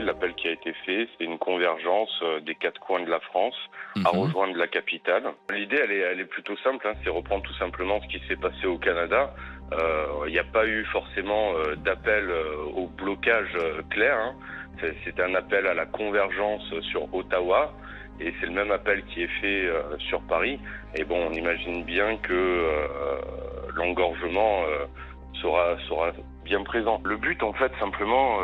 l'appel qui a été fait, c'est une convergence des quatre coins de la France à rejoindre la capitale. L'idée, elle est plutôt simple, hein, c'est reprendre tout simplement ce qui s'est passé au Canada. Il n'y a pas eu forcément d'appel au blocage clair, hein. C'est un appel à la convergence sur Ottawa. Et c'est le même appel qui est fait sur Paris. Et bon, on imagine bien que l'engorgement sera bien présent. Le but, en fait, simplement,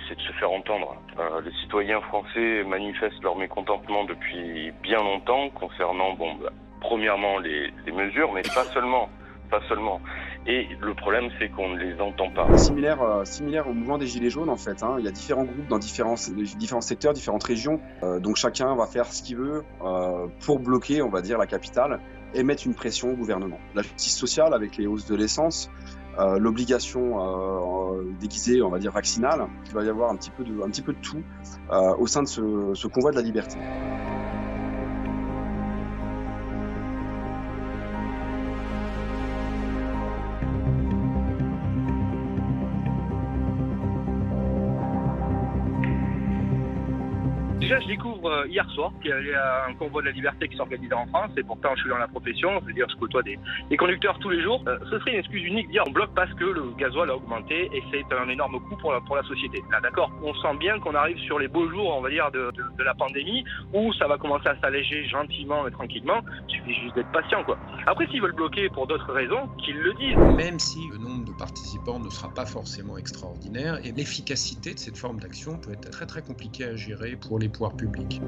c'est de se faire entendre. Les citoyens français manifestent leur mécontentement depuis bien longtemps concernant, premièrement, les mesures, mais pas seulement. Et le problème, c'est qu'on ne les entend pas. Similaire au mouvement des Gilets jaunes, en fait, hein. Il y a différents groupes dans différents secteurs, différentes régions. Donc chacun va faire ce qu'il veut pour bloquer, on va dire, la capitale et mettre une pression au gouvernement. La justice sociale avec les hausses de l'essence, l'obligation déguisée, on va dire, vaccinale. Il va y avoir un petit peu de tout au sein de ce convoi de la liberté. Déjà, je découvre hier soir qu'il y a un convoi de la liberté qui s'organisait en France, et pourtant je suis dans la profession, c'est-à-dire je côtoie des conducteurs tous les jours. Ce serait une excuse unique de dire on bloque parce que le gasoil a augmenté et c'est un énorme coût pour la société. Là, d'accord, on sent bien qu'on arrive sur les beaux jours, on va dire, de la pandémie, où ça va commencer à s'alléger gentiment et tranquillement. Il suffit juste d'être patient, quoi. Après, s'ils veulent bloquer pour d'autres raisons, qu'ils le disent. Même si le nombre de participants ne sera pas forcément extraordinaire, et l'efficacité de cette forme d'action peut être très très compliquée à gérer pour les pouvoirs publics.